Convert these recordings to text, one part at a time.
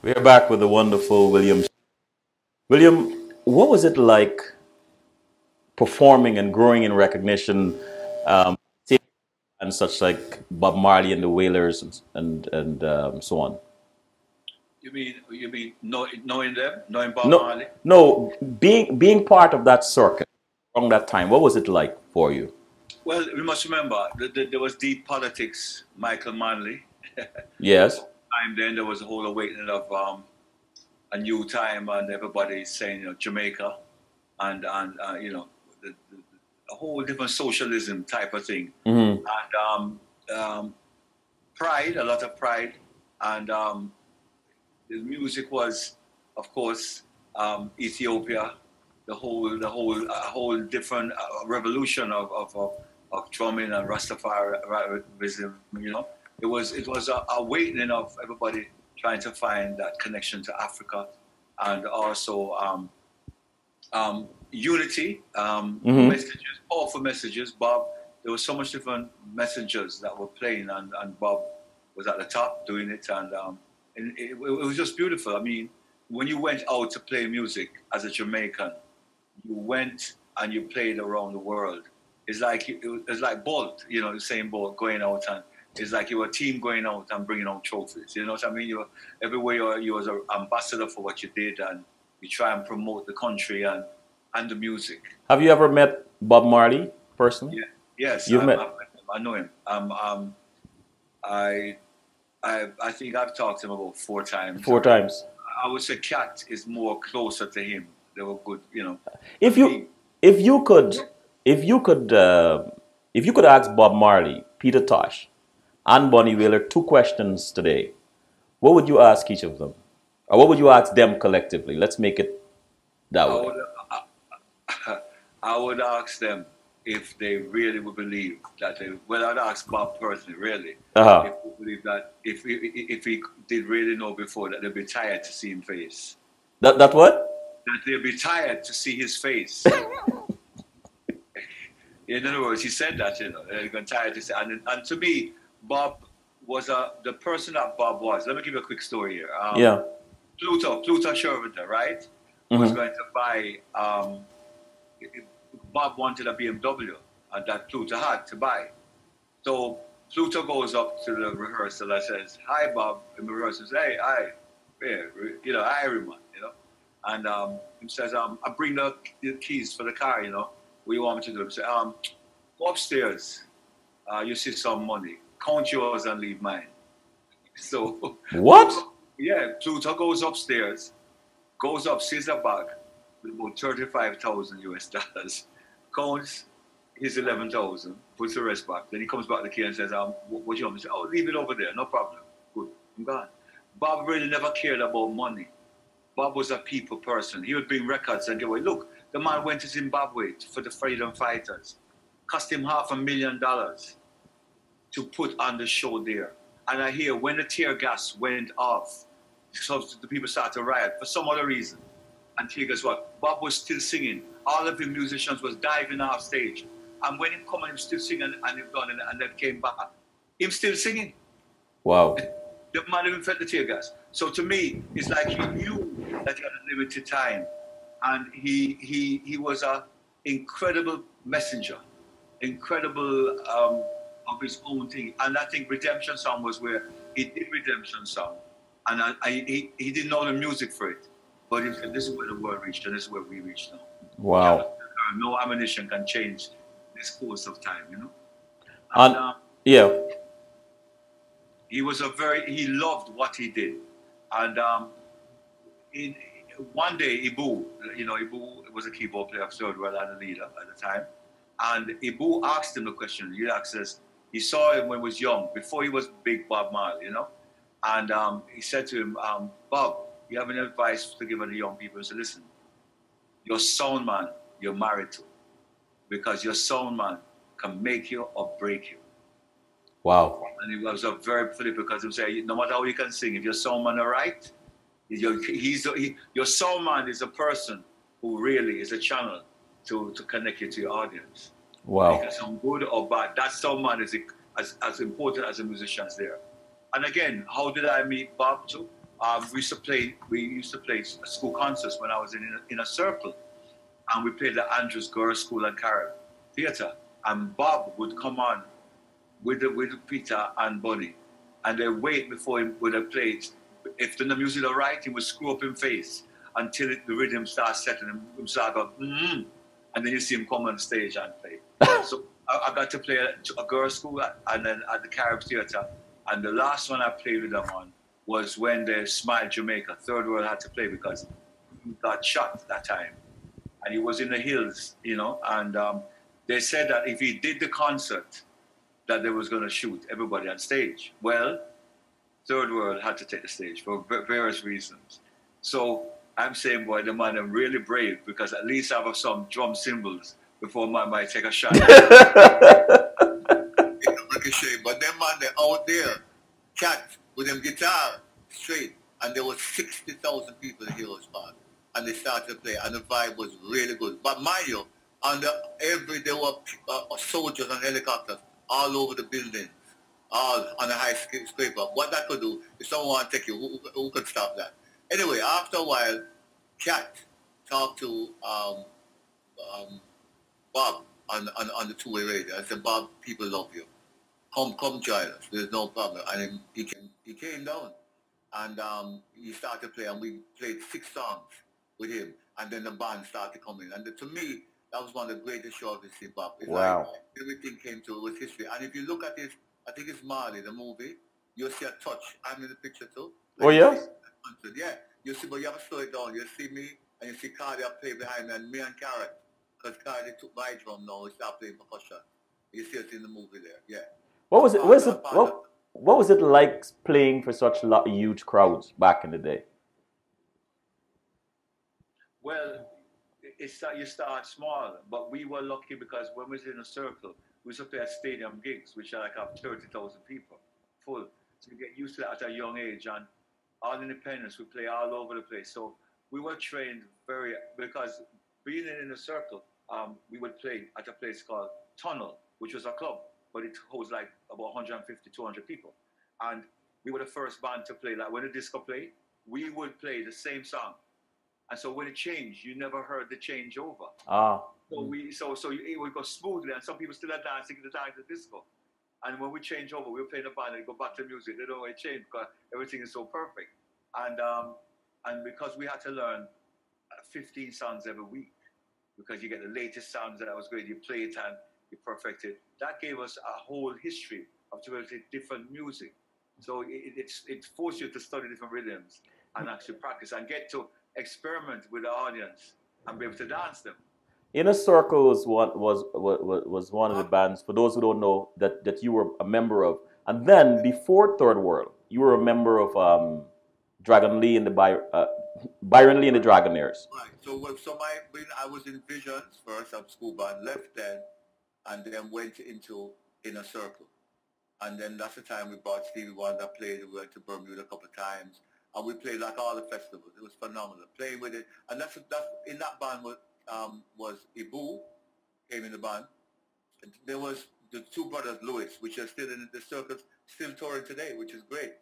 We're back with the wonderful William. William, what was it like performing and growing in recognition, um, and such like Bob Marley and the Wailers and so on? Knowing them, knowing Bob No, Marley? no, being part of that circuit around that time. What was it like for you? Well, we must remember that there was deep politics. Michael Manley. Yes. Time then there was a whole awakening of a new time, and everybody saying Jamaica, and a whole different socialism type of thing, Hmm. and pride, a lot of pride, and the music was, of course, Ethiopia, a whole different revolution of drumming and Rastafarianism. It was a awakening of everybody trying to find that connection to Africa, and also unity, Hmm. messages, powerful messages. Bob, there was so much different messengers that were playing, and Bob was at the top doing it, and it was just beautiful. I mean, when you went out to play music as a Jamaican, you went and you played around the world. It's like Bolt, the same Bolt going out, and it's like you were a team going out and bringing out trophies. You know what I mean? You were, everywhere you was an ambassador for what you did, and you try and promote the country and the music. Have you ever met Bob Marley personally? Yeah. Yes, You've met I know him. I I think I've talked to him about 4 times. 4 times. I would say Cat is more closer to him. They were good. If you if you could if you could if you could ask Bob Marley, Peter Tosh, and Bonnie Whaler 2 questions today, what would you ask each of them, or what would you ask them collectively? Let's make it that I way. would, I would ask them if they really would believe that they. Well, I'd ask Bob personally, really, Uh-huh. if he believe that if he did really know before that they'd be tired to see him face, That what? that they'd be tired to see his face. In other words, he said that they're going tired to see. And to me, Bob was the person that Bob was. Let me give you a quick story here. Yeah. Pluto Sherventer, right? Was Hmm. going to buy. Bob wanted a BMW, and that Pluto had to buy. So Pluto goes up to the rehearsal and says, "Hi, Bob." In the rehearsal, says, "Hey, hi, yeah, hi, everyone." And he says, "I bring the keys for the car. What you want me to do?" He said, "Go upstairs. You see some money. Count yours and leave mine." So What? yeah, Pluto goes upstairs, goes up, sees a bag with about 35,000 US dollars, counts his 11,000, puts the rest back. Then he comes back to the key and says, what do you want me to say? "Oh, leave it over there, no problem. Good, I'm gone." Bob really never cared about money. Bob was a people person. He would bring records and give away. Look, the man went to Zimbabwe for the freedom fighters. Cost him $500,000 to put on the show there. And I hear when the tear gas went off, so the people started to riot for some other reason. And guess what? Bob was still singing. All of the musicians was diving off stage. And when he come and he was still singing and he done and then came back, him still singing. Wow. The man even felt the tear gas. So to me, it's like he knew that he had a limited time. And he was an incredible messenger, incredible of his own thing. And I think Redemption Song was where he did Redemption Song. And he didn't know the music for it. But he said, "This is where the world reached, and this is where we reach now. Wow. No ammunition can change this course of time, And And yeah. he loved what he did. And one day, Ibu was a keyboard player of 3rd World and a leader at the time. And Ibu asked him a question. He saw him when he was young, before he was big Bob Marley, And he said to him, "Bob, you have any advice to give to the young people?" He said, "Listen, your sound man you're married to, because your sound man can make you or break you." Wow. And he was very funny because he said, no matter how you can sing, if your sound man are right, your sound man is a person who really is a channel to connect you to your audience. Wow. Because some good or bad, that sound man is as important as the musicians there. And again, how did I meet Bob too? We used to play school concerts when I was in a circle, and we played the Andrews Girls School and Carib Theatre. And Bob would come on with Peter and Bunny, and they wait before he would have played. If the music is right, he would screw up his face until the rhythm starts setting him start go, and then you see him come on stage and play. So I got to play a girls' school and then at the Carib Theatre, and the last one I played with them on was when they Smile Jamaica. 3rd World had to play because he got shot that time, and he was in the hills, and they said that if he did the concert, that they was going to shoot everybody on stage. Well, 3rd World had to take the stage for various reasons. So I'm saying, boy, the man are really brave, because at least I have some drum cymbals before man might take a shot. Ricochet, but them man, they out there, cat with them guitar straight, and there was 60,000 people in Heroes Park, and they started to play, and the vibe was really good. But mind you, there were soldiers and helicopters all over the buildings, all on a high scraper. What that could do, if someone want to take you, who could stop that? Anyway, after a while, Cat talked to Bob on the two-way radio. I said, Bob, people love you. Come join us. There's no problem. And he came down, and he started to play, and we played 6 songs with him, and then the band started coming. And to me, that was one of the greatest shows of hip hop. Wow. Like everything came to it with history. And if you look at this, I think it's Marley, the movie, you'll see a touch. I'm in the picture too. Oh, yeah? Yeah. You see, but you have to slow it down. You see me, and you see Cardi play behind me, and me and Carrot. Because Cardi took my drum now, he started playing percussion. You see us in the movie there, yeah. What was it like playing for such huge crowds back in the day? Well, you start small, but we were lucky because when we was in a circle, we used to play at stadium gigs, which are like have 30,000 people full. So you get used to that at a young age, and all independents, we play all over the place. So we were trained because being in a circle, we would play at a place called Tunnel, which was a club, but it holds like about 150, 200 people. And we were the first band to play, like when the disco played, we would play the same song. And so when it changed, you never heard the changeover. So it would go smoothly, and some people still are dancing to the time of the disco. And when we change over, we were playing the band and go back to music. They don't know it changed because everything is so perfect. And because we had to learn 15 songs every week, because you get the latest songs that I was great, you play it and you perfect it. That gave us a whole history of different music. So it forced you to study different rhythms and actually practice and get to experiment with the audience and be able to dance them. Inner Circle was one of the bands, for those who don't know, that you were a member of. And then before 3rd World, you were a member of Dragon Lee and the Byron Lee and the Dragonaires. Right. So when I was in Visions first, at school band, left then, and then went into Inner Circle. And then that's the time we brought Stevie Wonder, played. We went to Bermuda a couple of times, and we played like all the festivals. It was phenomenal. Playing with it, and that's in that band was Ibu, came in the band. And there was the 2 brothers Lewis, which are still in the circus, still touring today, which is great.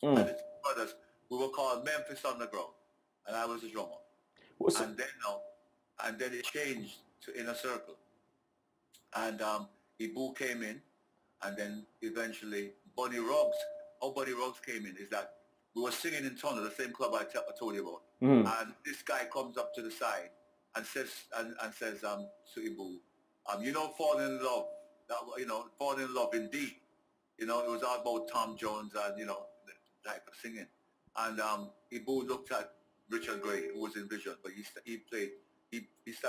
And the 2 brothers, we were called Memphis Underground, and I was the drummer. And then it changed to Inner Circle, and Ibu came in, and then eventually Bunny Ruggs. How Bunny Ruggs came in is that we were singing in Tunnel, the same club I told you about, and this guy comes up to the side and says to Ibu, falling in love, falling in love indeed. It was all about Tom Jones and the type of singing. And Ibu looked at Richard Gray, who was in Vision, but he played. He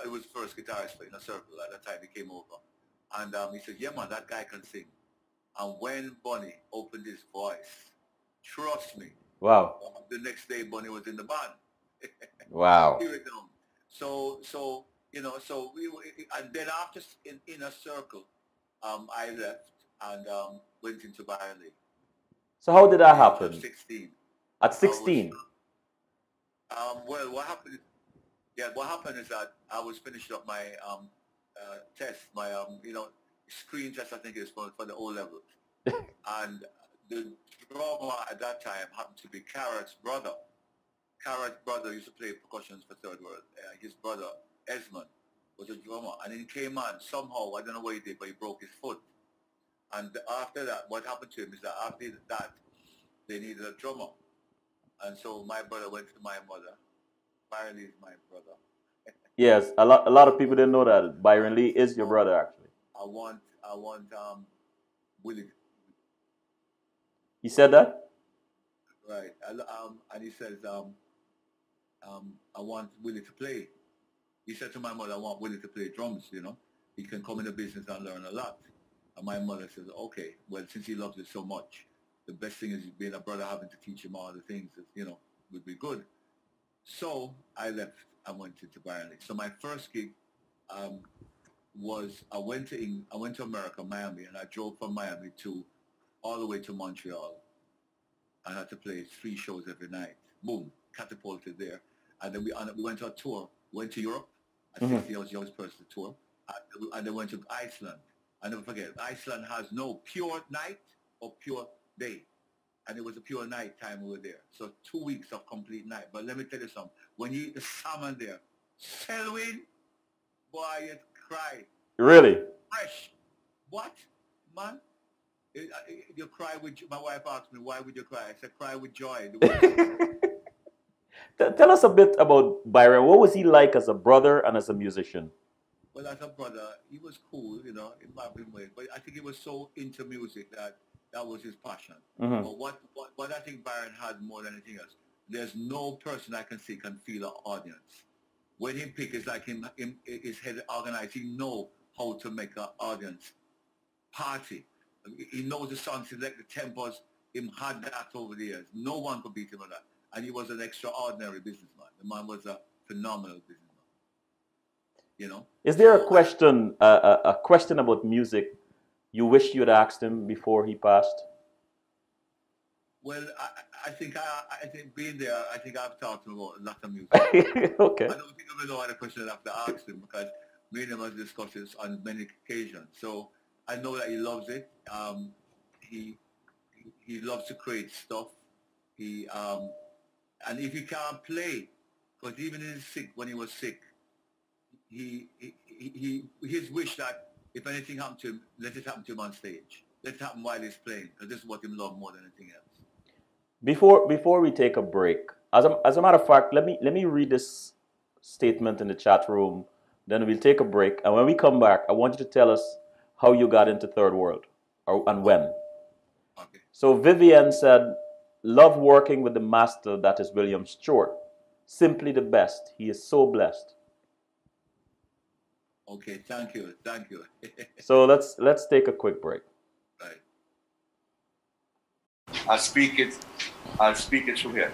was the first guitarist for Inner Circle at that time. He came over, and he said, "Yeah, man, that guy can sing." And when Bunny opened his voice, trust me. Wow. The next day, Bunny was in the band. Wow. So we were, and then after in Inner Circle, I left and went into Byron Lee. So how did that happen? 16. At 16? Well, what happened? Yeah, what happened is that I was finishing up my test, my screen test. I think it's for the O levels, and the drummer at that time happened to be Carrot's brother. Carrot's brother used to play percussions for 3rd World. His brother, Esmond, was a drummer. And he came on somehow, I don't know what he did, but he broke his foot. And after that, what happened to him is that after that, they needed a drummer. And so my brother went to my mother. Byron Lee is my brother. Yes, a lot of people didn't know that Byron Lee is your brother actually. I want Willie. He said that? Right. And he says, I want Willie to play. He said to my mother, I want Willie to play drums, you know. He can come in the business and learn a lot. And my mother says, okay, well, since he loves it so much, the best thing is being a brother having to teach him all the things that, you know, would be good. So I left and went into Byron Lee. So my first gig was I went to America, Miami, and I drove from Miami all the way to Montreal. I had to play 3 shows every night. Boom, catapulted there. And then we went on a tour, went to Europe, a 60 hours person tour, and then went to Iceland. I never forget, Iceland has no pure night or pure day. And it was a pure night time we were there. So 2 weeks of complete night. But let me tell you something. When you eat the salmon there, Selwyn, boy, you cry. Really? Fresh. What, man? You cry with, my wife asked me, why would you cry? I said, cry with joy. Tell us a bit about Byron. What was he like as a brother and as a musician? Well, as a brother, he was cool, you know, in my way. But I think he was so into music that was his passion. But what I think Byron had more than anything else, there's no person I can see can feel an audience. When he pick, it's like his head organized. He know how to make an audience party. He knows the songs, he like the tempos. Him had that over the years. No one could beat him on that. And he was an extraordinary businessman. The man was a phenomenal businessman. You know. Is there a question about music you wish you had asked him before he passed? Well, I think being there, I think I've talked to him about a lot of music. Okay. I don't think I know other question I have to ask him because me and him have discussed this on many occasions. So I know that he loves it. He loves to create stuff. And if he can't play, because even when he was sick, his wish that if anything happened to him, let it happen to him on stage. Let it happen while he's playing, because this is what he loves more than anything else. Before we take a break, as a matter of fact, let me read this statement in the chat room. Then we'll take a break, and when we come back, I want you to tell us how you got into 3rd World, and when. Okay. So Vivian said, "Love working with the master that is William Stewart. Simply the best. He is so blessed." Okay, thank you. So let's take a quick break. Right. I'll speak it through here.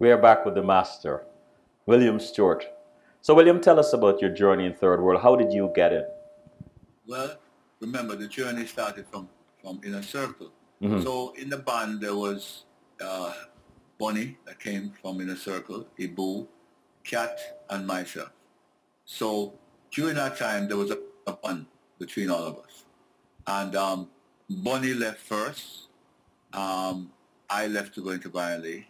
We are back with the master, William Stewart. So William, tell us about your journey in 3rd World. How did you get in? Well, remember the journey started from Inner Circle. Mm-hmm. So in the band there was Bonnie that came from Inner Circle, Ibu, Kat, and myself. So during that time there was a bond between all of us. And Bonnie left first. I left to go into Byron Lee.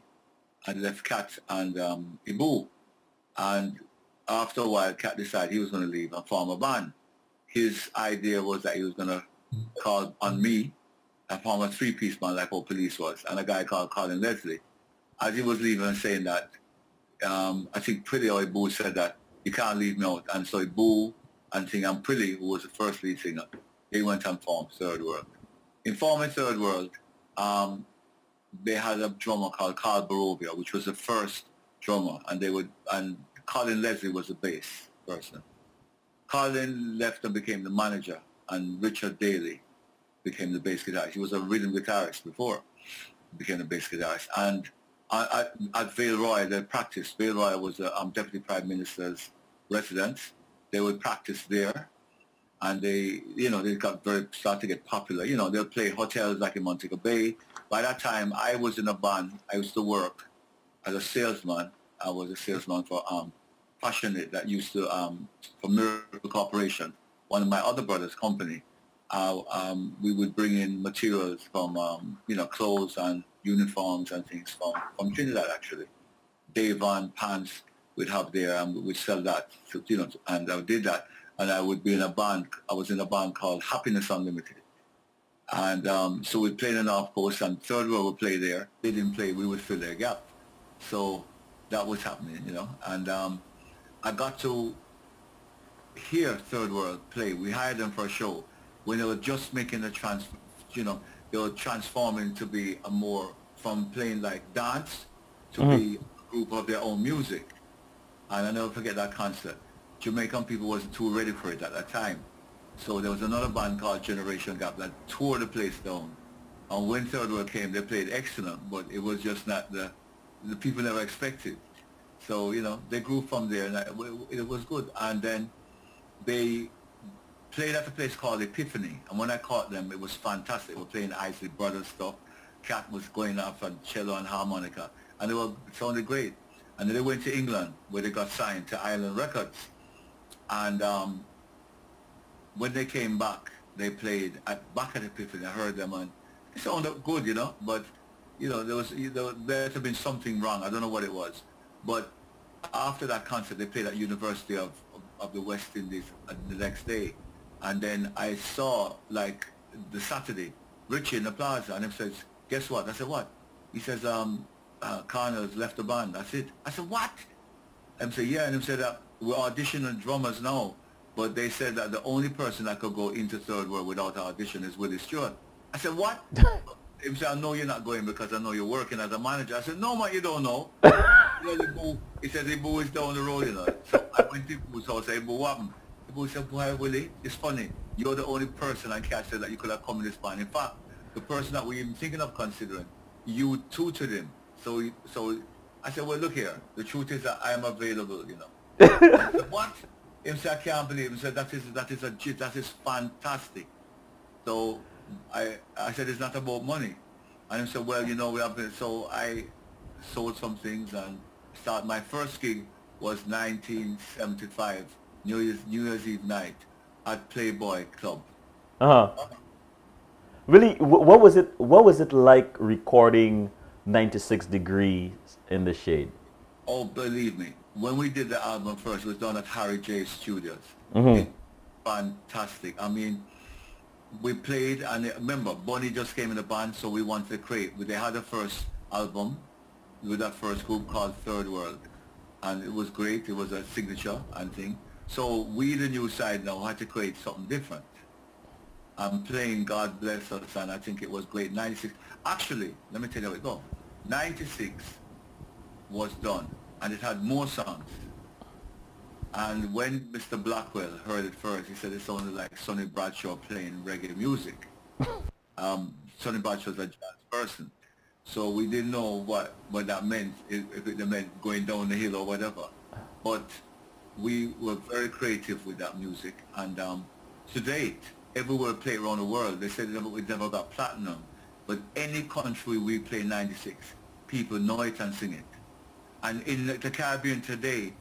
I left Kat and Ibu. And after a while, Kat decided he was going to leave and form a band. His idea was that he was going to call on me a former three-piece band like our Police was, and a guy called Colin Leslie. As he was leaving and saying that, I think Pretty or Boo said that, you can't leave me out. And so Boo and Pretty, who was the first lead singer, they went and formed 3rd World. In forming 3rd World, they had a drummer called Carl Barovia, which was the first drummer, and Colin Leslie was the bass person. Colin left and became the manager, and Richard Daly became the bass guitarist. He was a rhythm guitarist before he became the bass guitarist. And at Vale Roy, they practiced. Vale Roy was the Deputy Prime Minister's residence. They would practice there, and they started to get popular. They'll play hotels like in Montego Bay. By that time, I was in a band. I used to work as a salesman. I was a salesman for Passionate that used to, for Miracle Corporation, one of my other brother's company. We would bring in materials from, clothes and uniforms and things from Trinidad, actually. Davon, pants, we'd have there, and we'd sell that, and I did that. And I would be in a band. I was in a band called Happiness Unlimited. And so we played in North Coast, and 3rd World would play there. They didn't play, we would fill their gap. So that was happening, And I got to hear 3rd World play. We hired them for a show when they were just making the they were transforming to be from playing like dance to be a group of their own music. And I never forget that concert. Jamaican people wasn't too ready for it at that time. So there was another band called Generation Gap that tore the place down. And when 3rd World came, they played excellent, but it was just not the people never expected. So, they grew from there, and it was good. And then they played at a place called Epiphany. And when I caught them, it was fantastic. They were playing Isley Brothers stuff. Cat was going off on cello and harmonica. And it sounded great. And then they went to England, where they got signed to Island Records. And when they came back, they played back at Epiphany. I heard them, and it sounded good, But, there had been something wrong. I don't know what it was. But after that concert, they played at University of the West Indies the next day. And then I saw, like, the Saturday, Richie in the plaza, and he says, guess what? I said, what? He says, Connell's left the band. That's it. I said, what? And he said, yeah. And he said, we're auditioning drummers now, but they said that the only person that could go into 3rd World without audition is Willie Stewart. I said, what? He said, I know you're not going because I know you're working as a manager. I said, no, man, you don't know. He said, the Boo is down the road, So I went to Boo's house. I said, Boo, what happened? The Boo said, boy, Willie, it's funny. You're the only person I catch that you could have come in this band. In fact, the person that we're even thinking of considering, you tutored him. So I said, well, look here. The truth is that I am available, I said, what? He said, I can't believe it. He said, that is fantastic. So I said, it's not about money. And he said, well, we have been, so I sold some things and started. My first gig was 1975, New Year's Eve night at Playboy Club. Really, what was it like recording 96 Degrees in the Shade? Oh, believe me, when we did the album first, it was done at Harry J Studios. Fantastic. I mean, we played, and remember, Bonnie just came in the band, so we wanted to create. They had the first album with that first group called 3rd World, and it was great. It was a signature and thing. So we, the new side now, had to create something different. I'm playing God Bless Us, and I think it was great. 96, actually, let me tell you how it goes. 96 was done, and it had more songs. And when Mr. Blackwell heard it first, he said it sounded like Sonny Bradshaw playing reggae music. Sonny Bradshaw's a jazz person. So we didn't know what that meant, if it meant going down the hill or whatever. But we were very creative with that music. And to date, everywhere we play around the world, they said we never got platinum. But any country we play 96, people know it and sing it. And in the Caribbean today,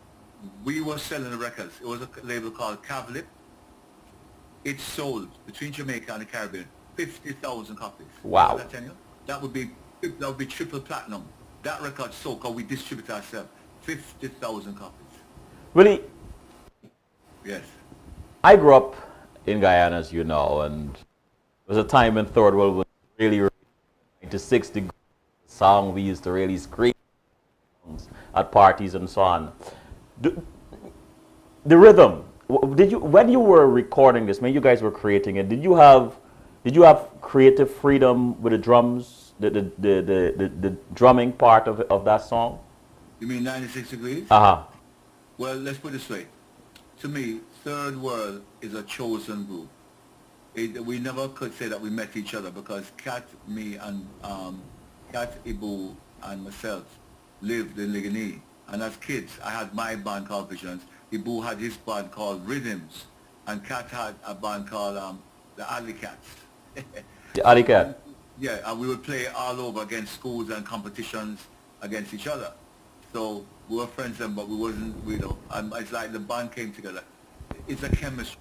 we were selling the records. It was a label called Cavlip. It sold, between Jamaica and the Caribbean, 50,000 copies. Wow. That would be triple platinum. That record sold, because we distribute ourselves, 50,000 copies. Really? Yes. I grew up in Guyana, as you know, and there was a time when 3rd World was really 96 degree song we used to really scream at parties and so on. The rhythm. Did you when you were recording this, when you guys were creating it, did you have creative freedom with the drums, the drumming part of that song? You mean 96 Degrees? Uh-huh. Well, let's put it this way. To me, Third World is a chosen group. We never could say that we met each other because Kat, me, and Kat, Ibu, and myself lived in Ligani. And as kids, I had my band called Visions. Ibu had his band called Rhythms. And Kat had a band called the Alley Cats. The Alley Cat. Yeah, and we would play all over against schools and competitions against each other. So we were friends then, but we wasn't, and it's like the band came together. It's a chemistry.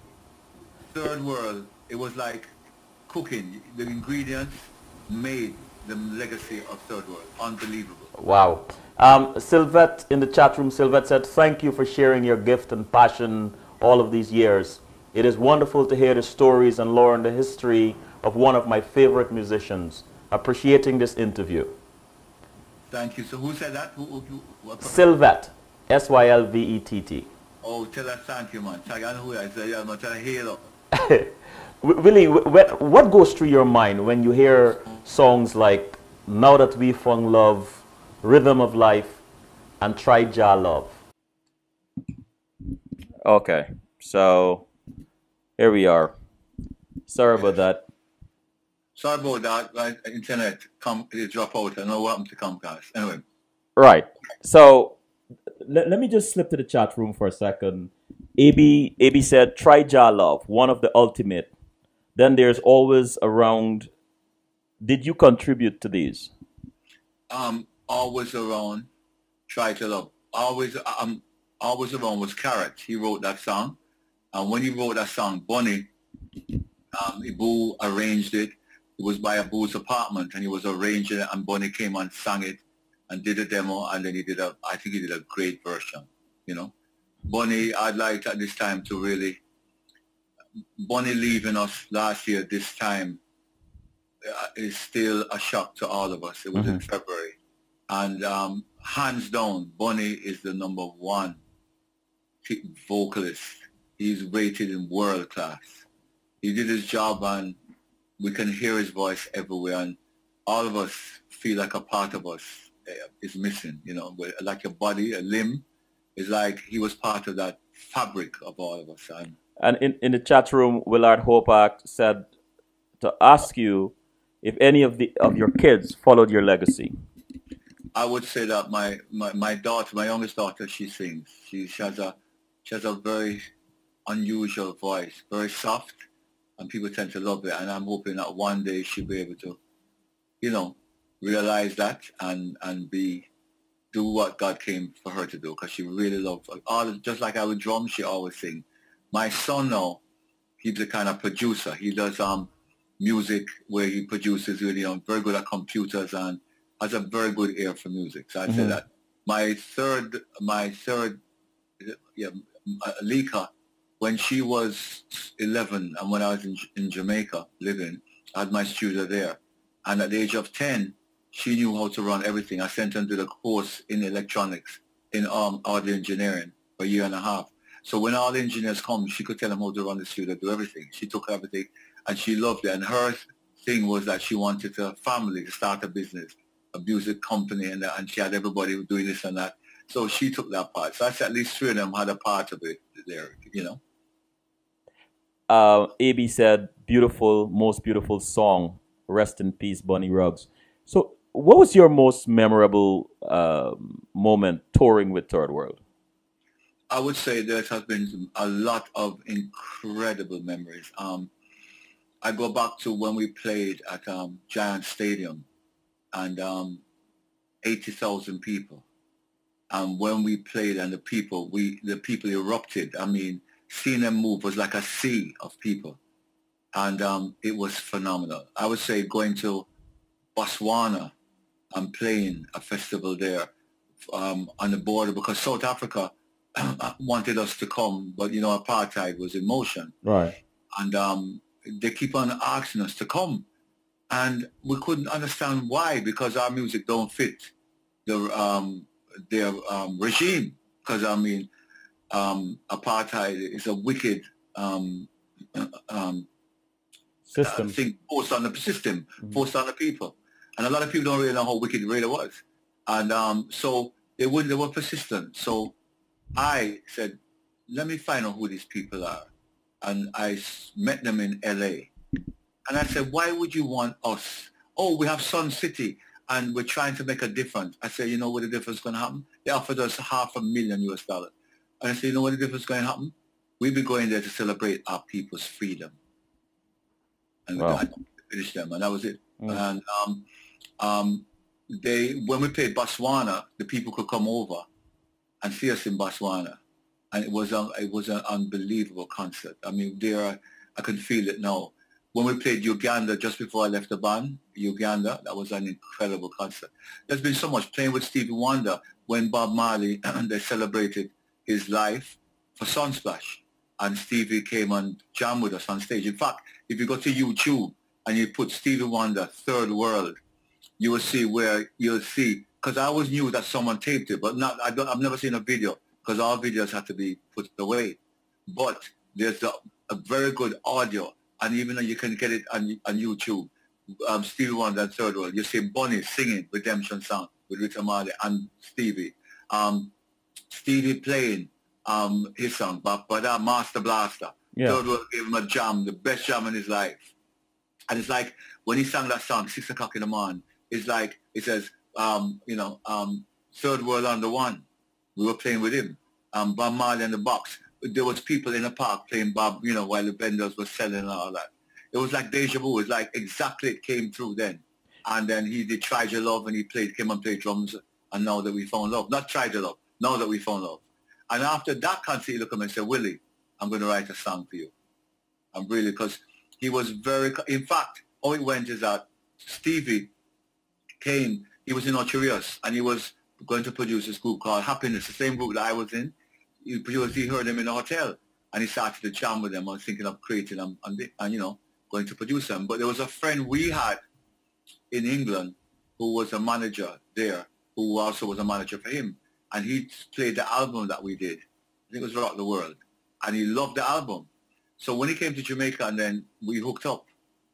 Third World, it was like cooking. The ingredients made the legacy of Third World. Unbelievable. Wow. Sylvette in the chat room, Sylvette said, thank you for sharing your gift and passion all of these years. It is wonderful to hear the stories and learn the history of one of my favorite musicians. Appreciating this interview. Thank you. So who said that? What? Sylvette, Sylvett. Oh, tell her thank you, man. Thank you. I know who I say. I'm going to tell her halo. Willie, what goes through your mind when you hear songs like Now That We Found Love, Rhythm of Life, and Try Jah Love? Okay, so here we are. Sorry about that. Sorry about that. Right, internet it drop out. I know what happened to Comcast. Anyway. Right. So let me just slip to the chat room for a second. AB said, try Jah Love, one of the ultimate. Then there's always around. Did you contribute to these? Always around, try to love. Always around was Carrot. He wrote that song. And when he wrote that song, Bunny, Ibu arranged it. It was by Abu's apartment, and he was arranging it, and Bunny came and sang it and did a demo, and then I think he did a great version, you know. Bunny, I'd like at this time to really, Bunny leaving us last year this time is still a shock to all of us. It was in February. And hands down, Bunny is the number one vocalist. He's rated in world class. He did his job, and we can hear his voice everywhere, and all of us feel like a part of us is missing, you know, like a body, a limb. It's like he was part of that fabric of all of us. And in the chat room, Willard Hopak said to ask you if any of your kids followed your legacy. I would say that my daughter, my youngest daughter, she sings. She has a very unusual voice, very soft, and people tend to love it. And I'm hoping that one day she'll be able to, you know, realize that and do what God came for her to do, because she really loves just like I would drum, she always sing. My son now, he's the kind of producer. He does music where he produces really very good at computers and has a very good ear for music. So I'd say that my third Lika, when she was 11 and when I was in Jamaica living, I had my studio there. And at the age of 10, she knew how to run everything. I sent her to the course in electronics, in audio engineering for a year and a half. So when all the engineers come, she could tell them how to run the studio, do everything. She took everything, and she loved it. And her thing was that she wanted a family to start a business, a music company, and she had everybody doing this and that. So she took that part. So I said at least three of them had a part of it there, you know. AB said, beautiful, most beautiful song. Rest in peace, Bunny Ruggs. So what was your most memorable moment touring with 3rd World? I would say there has been a lot of incredible memories. I go back to when we played at Giant Stadium and 80,000 people. And when we played and the people erupted. I mean, seeing them move was like a sea of people. And it was phenomenal. I would say going to Botswana and playing a festival there on the border, because South Africa wanted us to come, but, you know, apartheid was in motion. Right. And they keep on asking us to come. And we couldn't understand why, because our music don't fit their regime. Because, I mean, apartheid is a wicked System. thing forced on the system, forced on the people. And a lot of people don't really know how wicked it really was. And so they were persistent. So I said, let me find out who these people are. And I met them in LA. And I said, why would you want us? Oh, we have Sun City and we're trying to make a difference. I said, you know what the difference is going to happen? They offered us $500,000 US. And I said, you know what the difference is going to happen? We'll be going there to celebrate our people's freedom. And Wow. I finished them, and that was it. And when we played Botswana, the people could come over and see us in Botswana. And it was an unbelievable concert. I mean, I can feel it now. When we played Uganda just before I left the band, Uganda, that was an incredible concert. There's been so much playing with Stevie Wonder when Bob Marley, they celebrated his life for Sunsplash. And Stevie came and jammed with us on stage. In fact, if you go to YouTube and you put Stevie Wonder, 3rd World, you will see because I always knew that someone taped it, but I've never seen a video because all videos have to be put away. But there's a very good audio. And even though you can get it on YouTube, Stevie Wonder and 3rd World, you see Bunny singing Redemption Song with Rita Marley and Stevie. Stevie playing his song, but that Master Blaster. Yeah. 3rd World gave him a jam, the best jam in his life. And it's like, when he sang that song, 6 o'clock in the morning, it's like, it says, 3rd World on the one. We were playing with him. Bob Marley in the box. There was people in the park playing Bob, while the vendors were selling and all that. It was like deja vu. It's like exactly it came through then. And then he did Tried Your Love and he came and played drums. And Now That We Found Love. Not Tried Your Love. Now That We Found Love. And after that concert, he looked at me and said, Willie, I'm going to write a song for you. And really, because he was in fact, how it went is that Stevie came, he was in Ocherios, and he was going to produce this group called Happiness, the same group that I was in. He heard them in a hotel, and he started to jam with them. I was thinking of creating them and going to produce them. But there was a friend we had in England who was a manager there, who also was a manager for him. And he played the album that we did. I think it was Rock the World. And he loved the album. So when he came to Jamaica, and then we hooked up.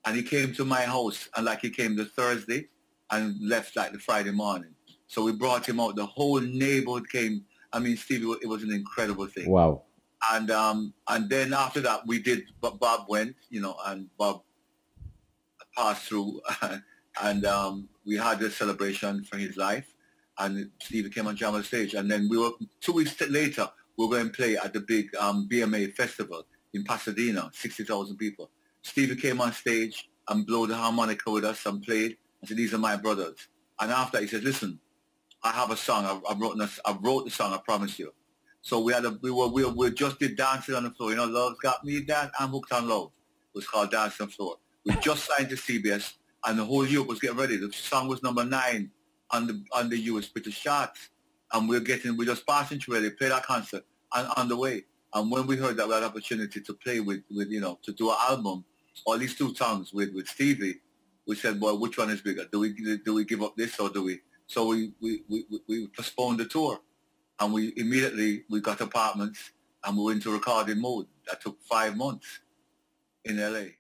And he came to my house, and he came the Thursday and left the Friday morning. So we brought him out. The whole neighborhood came. I mean, Stevie, it was an incredible thing. Wow. And then after that, we did, Bob went, and Bob passed through. And we had a celebration for his life. And Stevie came on jam on stage. And then 2 weeks later, we were going to play at the big BMA festival in Pasadena, 60,000 people. Stevie came on stage and blew the harmonica with us and played. I said, these are my brothers. And after he said, listen, I have a song. I wrote the song, I promise you. So we just did Dancing on the Floor. Love's Got Me Down, I'm Hooked on Love. It was called Dancing on the Floor. We just signed to CBS, and the whole Europe was getting ready. The song was number 9 on the US British charts. And we're just passing through LA, played our concert and on the way. And when we heard that we had an opportunity to play with to do an album, or at least 2 songs with Stevie, we said, well, which one is bigger? Do we give up this, or do we? So we postponed the tour, and we got apartments, and we went into recording mode. That took 5 months in LA.